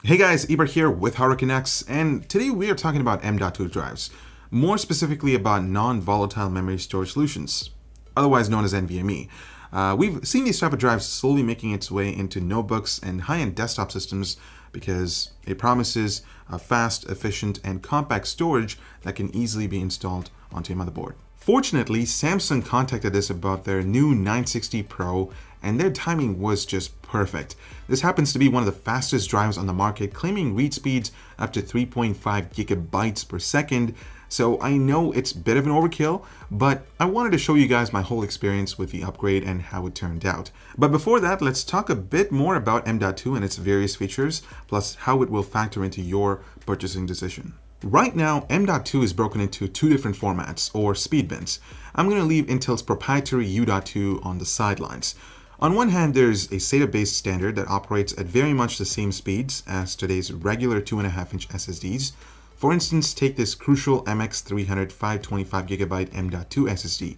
Hey guys, Eber here with HowToConnects, and today we are talking about M.2 drives, more specifically about non-volatile memory storage solutions, otherwise known as NVMe. We've seen these type of drives slowly making its way into notebooks and high-end desktop systems because it promises a fast, efficient, and compact storage that can easily be installed onto a motherboard. Fortunately, Samsung contacted us about their new 960 Pro, and their timing was just perfect. This happens to be one of the fastest drives on the market, claiming read speeds up to 3.5 gigabytes per second. So I know it's a bit of an overkill, but I wanted to show you guys my whole experience with the upgrade and how it turned out. But before that, let's talk a bit more about M.2 and its various features, plus how it will factor into your purchasing decision. Right now, M.2 is broken into two different formats, or speed bins. I'm going to leave Intel's proprietary U.2 on the sidelines. On one hand, there's a SATA-based standard that operates at very much the same speeds as today's regular 2.5-inch SSDs. For instance, take this crucial MX300 525GB M.2 SSD.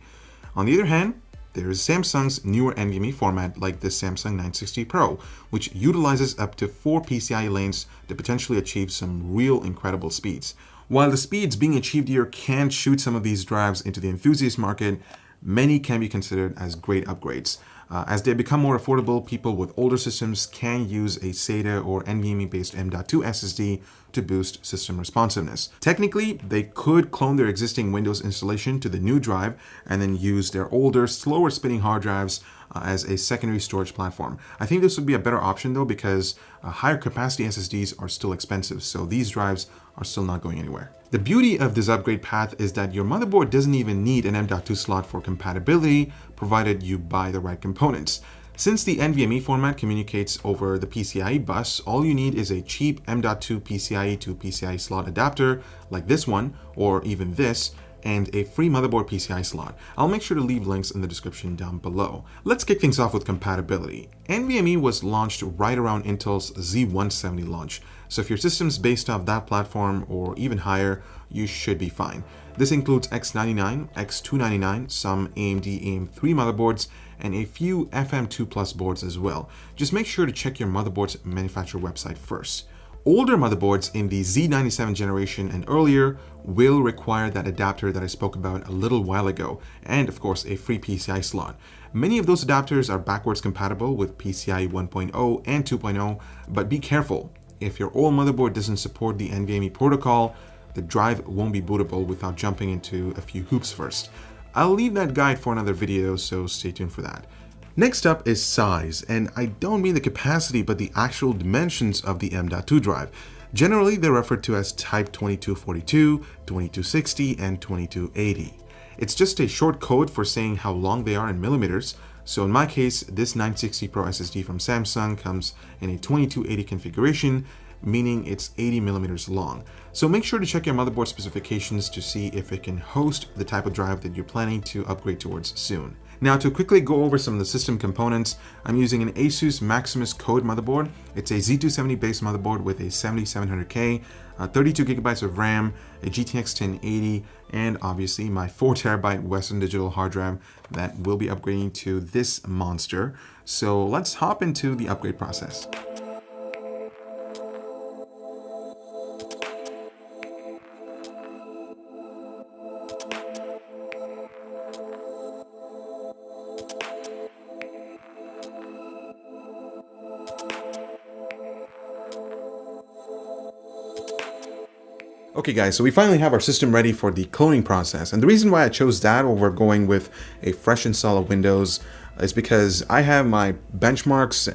On the other hand, there is Samsung's newer NVMe format like the Samsung 960 Pro, which utilizes up to 4 PCIe lanes to potentially achieve some real incredible speeds. While the speeds being achieved here can shoot some of these drives into the enthusiast market, many can be considered as great upgrades. As they become more affordable, people with older systems can use a SATA or NVMe-based M.2 SSD to boost system responsiveness. Technically, they could clone their existing Windows installation to the new drive and then use their older, slower spinning hard drives as a secondary storage platform. I think this would be a better option though, because higher capacity SSDs are still expensive, so these drives are still not going anywhere. The beauty of this upgrade path is that your motherboard doesn't even need an M.2 slot for compatibility, provided you buy the right components. Since the NVMe format communicates over the PCIe bus, all you need is a cheap M.2 PCIe to PCIe slot adapter like this one, or even this, and a free motherboard PCI slot. I'll make sure to leave links in the description down below. Let's kick things off with compatibility. NVMe was launched right around Intel's Z170 launch, so if your system's based off that platform or even higher, you should be fine. This includes X99, X299, some AMD AM3 motherboards, and a few FM2 Plus boards as well. Just make sure to check your motherboard's manufacturer website first. Older motherboards in the Z97 generation and earlier will require that adapter that I spoke about a little while ago, and of course a free PCI slot. Many of those adapters are backwards compatible with PCIe 1.0 and 2.0, but be careful. If your old motherboard doesn't support the NVMe protocol, the drive won't be bootable without jumping into a few hoops first. I'll leave that guide for another video, so stay tuned for that. Next up is size, and I don't mean the capacity but the actual dimensions of the M.2 drive. Generally, they're referred to as Type 2242, 2260, and 2280. It's just a short code for saying how long they are in millimeters. So in my case, this 960 Pro SSD from Samsung comes in a 2280 configuration, meaning it's 80 millimeters long. So make sure to check your motherboard specifications to see if it can host the type of drive that you're planning to upgrade towards soon. Now, to quickly go over some of the system components, I'm using an Asus Maximus Code motherboard. It's a Z270 based motherboard with a 7700K, 32 gigabytes of RAM, a GTX 1080, and obviously my 4TB Western Digital hard drive that will be upgrading to this monster. So let's hop into the upgrade process. Okay guys, so we finally have our system ready for the cloning process, and the reason why I chose that over going with a fresh install of Windows is because I have my benchmarks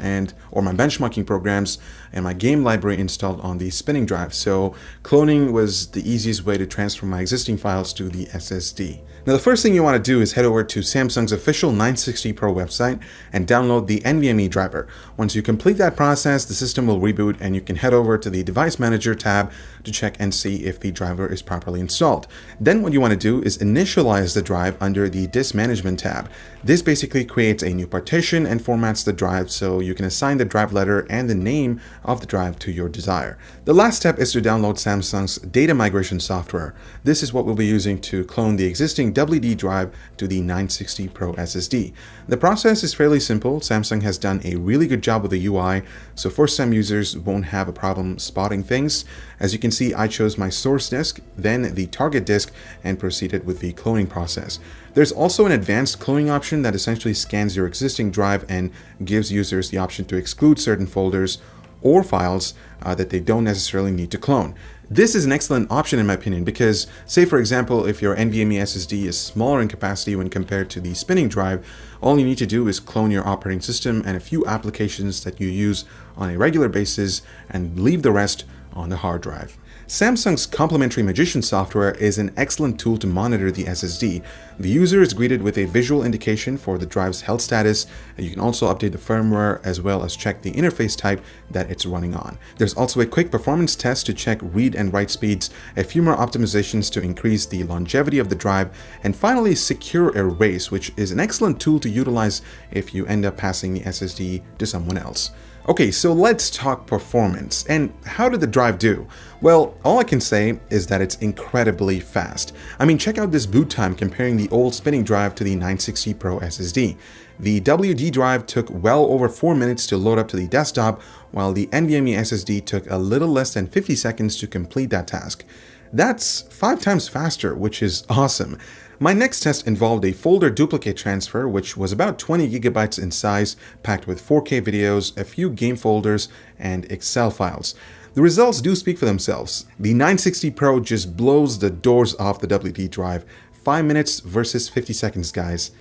or my benchmarking programs and my game library installed on the spinning drive, so cloning was the easiest way to transfer my existing files to the SSD. Now the first thing you want to do is head over to Samsung's official 960 Pro website and download the NVMe driver. Once you complete that process, the system will reboot and you can head over to the Device Manager tab to check and see if the driver is properly installed. Then what you want to do is initialize the drive under the Disk Management tab. This basically creates a new partition and formats the drive so you can assign the drive letter and the name of the drive to your desire. The last step is to download Samsung's data migration software. This is what we'll be using to clone the existing Samsung WD drive to the 960 Pro SSD. The process is fairly simple. Samsung has done a really good job with the UI, so first-time users won't have a problem spotting things. As you can see, I chose my source disk, then the target disk, and proceeded with the cloning process. There's also an advanced cloning option that essentially scans your existing drive and gives users the option to exclude certain folders or files that they don't necessarily need to clone. This is an excellent option in my opinion because, say for example, if your NVMe SSD is smaller in capacity when compared to the spinning drive, all you need to do is clone your operating system and a few applications that you use on a regular basis and leave the rest on the hard drive. Samsung's complementary Magician software is an excellent tool to monitor the SSD. The user is greeted with a visual indication for the drive's health status, and you can also update the firmware as well as check the interface type that it's running on. There's also a quick performance test to check read and write speeds, a few more optimizations to increase the longevity of the drive, and finally secure erase, which is an excellent tool to utilize if you end up passing the SSD to someone else. Okay, so let's talk performance. And how did the drive do? Well, all I can say is that it's incredibly fast. I mean, check out this boot time comparing the old spinning drive to the 960 Pro SSD. The WD drive took well over 4 minutes to load up to the desktop, while the NVMe SSD took a little less than 50 seconds to complete that task. That's 5 times faster, which is awesome. My next test involved a folder duplicate transfer, which was about 20 gigabytes in size, packed with 4K videos, a few game folders, and Excel files. The results do speak for themselves. The 960 Pro just blows the doors off the WD drive. 5 minutes versus 50 seconds, guys.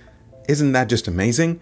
Isn't that just amazing?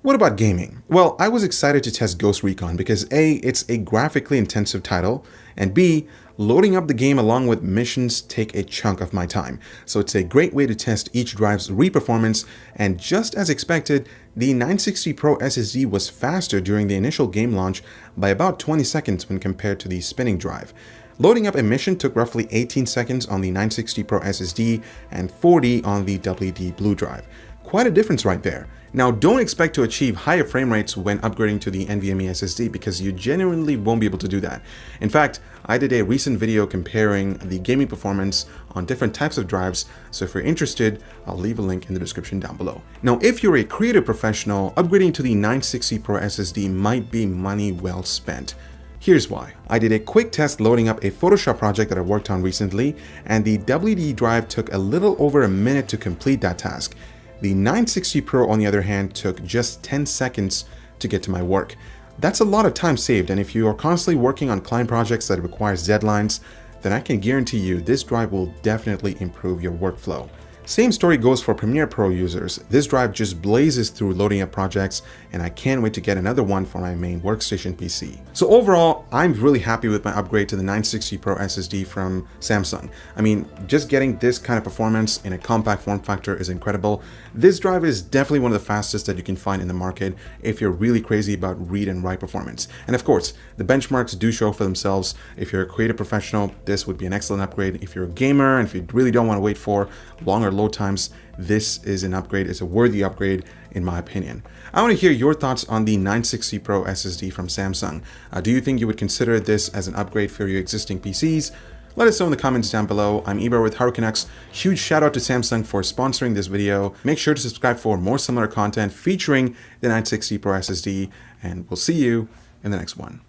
What about gaming? Well, I was excited to test Ghost Recon because A, it's a graphically intensive title, and B, loading up the game along with missions take a chunk of my time. So it's a great way to test each drive's read performance, and just as expected, the 960 Pro SSD was faster during the initial game launch by about 20 seconds when compared to the spinning drive. Loading up a mission took roughly 18 seconds on the 960 Pro SSD and 40 on the WD Blue drive. Quite a difference right there. Now, don't expect to achieve higher frame rates when upgrading to the NVMe SSD because you genuinely won't be able to do that. In fact, I did a recent video comparing the gaming performance on different types of drives, so if you're interested, I'll leave a link in the description down below. Now, if you're a creative professional, upgrading to the 960 Pro SSD might be money well spent. Here's why. I did a quick test loading up a Photoshop project that I worked on recently, and the WD drive took a little over a minute to complete that task. The 960 Pro, on the other hand, took just 10 seconds to get to my work. That's a lot of time saved, and if you are constantly working on client projects that requires deadlines, then I can guarantee you this drive will definitely improve your workflow. Same story goes for Premiere Pro users. This drive just blazes through loading up projects, and I can't wait to get another one for my main workstation PC. So overall, I'm really happy with my upgrade to the 960 Pro SSD from Samsung. I mean, just getting this kind of performance in a compact form factor is incredible. This drive is definitely one of the fastest that you can find in the market if you're really crazy about read and write performance. And of course, the benchmarks do show for themselves. If you're a creative professional, this would be an excellent upgrade. If you're a gamer and if you really don't want to wait for longer load times, this is an upgrade. It's a worthy upgrade in my opinion. I want to hear your thoughts on the 960 Pro SSD from Samsung. Do you think you would consider this as an upgrade for your existing PCs? Let us know in the comments down below. I'm Ibra with HurricaneX. Huge shout out to Samsung for sponsoring this video. Make sure to subscribe for more similar content featuring the 960 Pro SSD, and we'll see you in the next one.